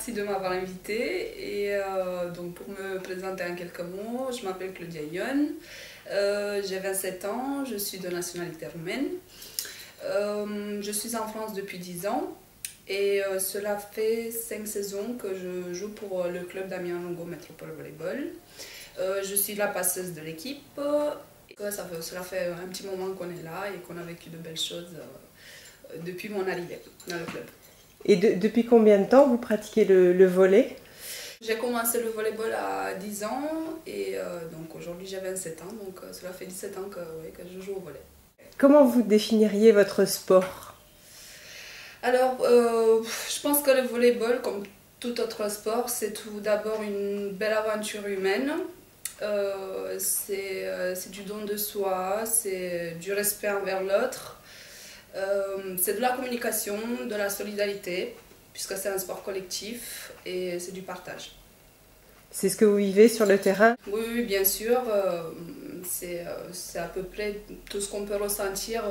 merci de m'avoir invitée. Et donc pour me présenter en quelques mots, je m'appelle Claudia Ion, j'ai 27 ans, je suis de nationalité roumaine. Je suis en France depuis 10 ans et cela fait 5 saisons que je joue pour le club d'Amiens Longo Métropole Volleyball. Je suis la passeuse de l'équipe. Cela fait un petit moment qu'on est là et qu'on a vécu de belles choses depuis mon arrivée dans le club. Et depuis combien de temps vous pratiquez le volley? J'ai commencé le volleyball à 10 ans et donc aujourd'hui j'ai 27 ans, donc cela fait 17 ans que je joue au volley. Comment vous définiriez votre sport? Alors, je pense que le volleyball, comme tout autre sport, c'est tout d'abord une belle aventure humaine. C'est du don de soi, c'est du respect envers l'autre. C'est de la communication, de la solidarité, puisque c'est un sport collectif et c'est du partage. C'est ce que vous vivez sur le terrain? Oui, bien sûr. C'est à peu près tout ce qu'on peut ressentir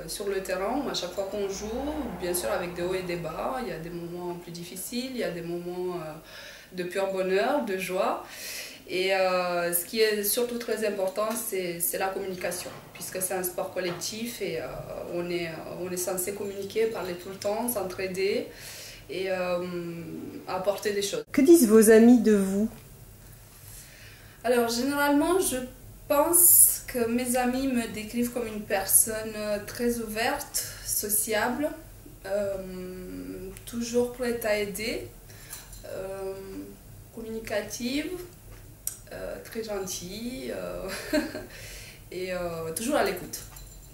sur le terrain à chaque fois qu'on joue, bien sûr avec des hauts et des bas. Il y a des moments plus difficiles, il y a des moments de pur bonheur, de joie. Et ce qui est surtout très important, c'est la communication, puisque c'est un sport collectif et on est censé communiquer, parler tout le temps, s'entraider et apporter des choses. Que disent vos amis de vous? Alors généralement, je pense que mes amis me décrivent comme une personne très ouverte, sociable, toujours prête à aider, communicative, très gentille et toujours à l'écoute.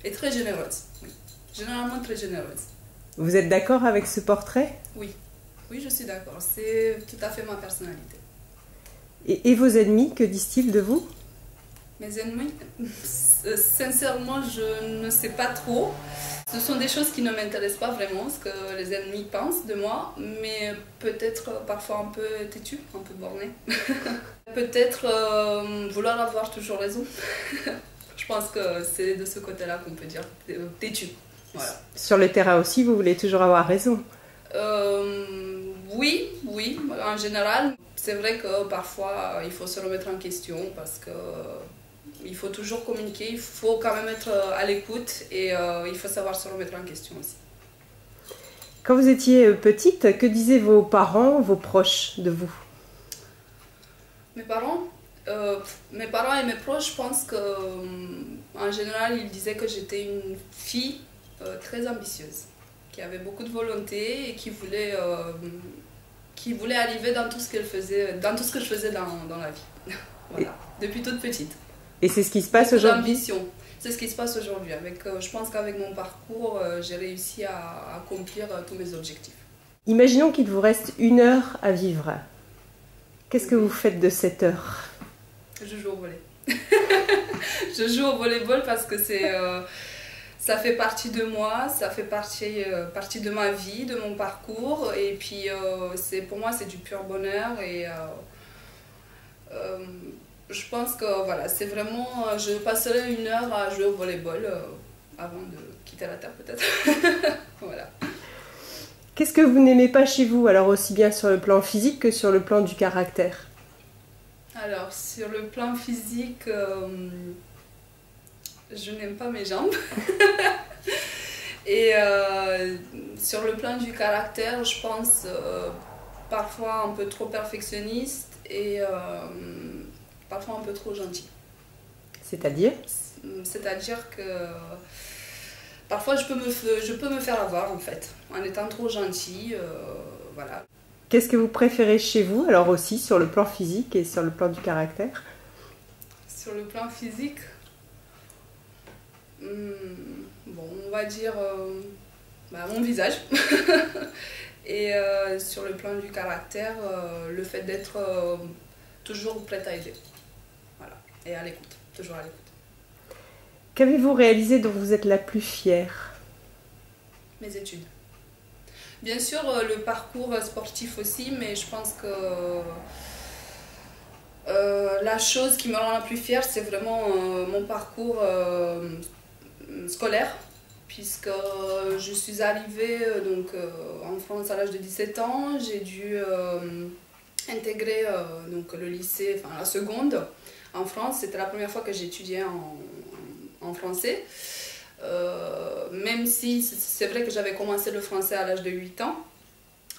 Et très généreuse, oui. Généralement très généreuse. Vous êtes d'accord avec ce portrait? Oui, oui, je suis d'accord. C'est tout à fait ma personnalité. Et vos ennemis, que disent-ils de vous? Mes ennemis, sincèrement, je ne sais pas trop. Ce sont des choses qui ne m'intéressent pas vraiment, ce que les ennemis pensent de moi, mais peut-être parfois un peu têtu, un peu borné. Peut-être vouloir avoir toujours raison. Je pense que c'est de ce côté-là qu'on peut dire têtu. Voilà. Sur le terrain aussi, vous voulez toujours avoir raison? Oui, en général. C'est vrai que parfois il faut se remettre en question parce que il faut toujours communiquer, il faut quand même être à l'écoute et il faut savoir se remettre en question aussi. Quand vous étiez petite, que disaient vos parents, vos proches de vous? Mes parents et mes proches, je pense qu'en général, ils disaient que j'étais une fille très ambitieuse, qui avait beaucoup de volonté et qui voulait arriver dans tout ce qu'elle faisait, dans tout ce que je faisais dans la vie. Voilà, depuis toute petite. Et c'est ce qui se passe aujourd'hui? C'est ce qui se passe aujourd'hui. Je pense qu'avec mon parcours, j'ai réussi à accomplir tous mes objectifs. Imaginons qu'il vous reste 1 heure à vivre. Qu'est-ce que vous faites de cette heure? Je joue au volley. Je joue au volleyball parce que ça fait partie de moi, ça fait partie de ma vie, de mon parcours. Et puis pour moi, c'est du pur bonheur. Et je pense que voilà, c'est vraiment, je passerai 1 heure à jouer au volleyball avant de quitter la terre peut-être. Voilà. Qu'est-ce que vous n'aimez pas chez vous, alors aussi bien sur le plan physique que sur le plan du caractère? Alors, sur le plan physique, je n'aime pas mes jambes. Et sur le plan du caractère, je pense parfois un peu trop perfectionniste et parfois un peu trop gentil. C'est-à-dire? C'est-à-dire que parfois je peux me faire avoir en fait, en étant trop gentil, voilà. Qu'est-ce que vous préférez chez vous, alors aussi sur le plan physique et sur le plan du caractère? Sur le plan physique, bon, on va dire mon visage. Et sur le plan du caractère, le fait d'être toujours prête à aider. Voilà. Et à l'écoute, toujours à l'écoute. Qu'avez-vous réalisé dont vous êtes la plus fière? Mes études. Bien sûr, le parcours sportif aussi, mais je pense que la chose qui me rend la plus fière, c'est vraiment mon parcours scolaire, puisque je suis arrivée en France à l'âge de 17 ans. J'ai dû intégrer le lycée, enfin la seconde en France. C'était la première fois que j'étudiais en français. Même si c'est vrai que j'avais commencé le français à l'âge de 8 ans.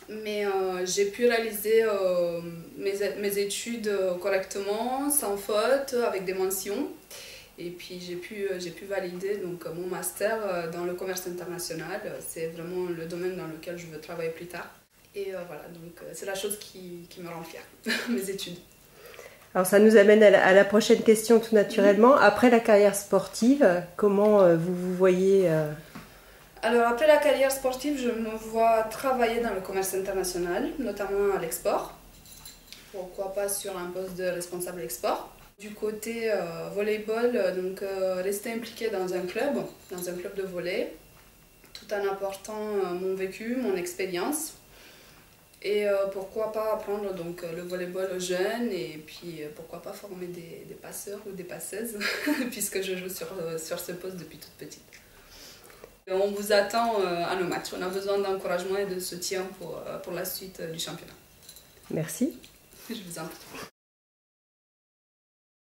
Mais j'ai pu réaliser mes études correctement, sans faute, avec des mentions. Et puis j'ai pu valider mon master dans le commerce international. C'est vraiment le domaine dans lequel je veux travailler plus tard. Et voilà, donc c'est la chose qui me rend fière, mes études. Alors ça nous amène à la prochaine question tout naturellement. Après la carrière sportive, comment vous vous voyez Alors après la carrière sportive, je me vois travailler dans le commerce international, notamment à l'export. Pourquoi pas sur un poste de responsable export. Du côté volleyball, rester impliquée dans un club de volley, tout en apportant mon vécu, mon expérience. Et pourquoi pas apprendre le volleyball aux jeunes et puis pourquoi pas former des passeurs ou des passeuses, puisque je joue sur ce poste depuis toute petite. On vous attend à nos matchs. On a besoin d'encouragement et de soutien pour la suite du championnat. Merci. Je vous en prie.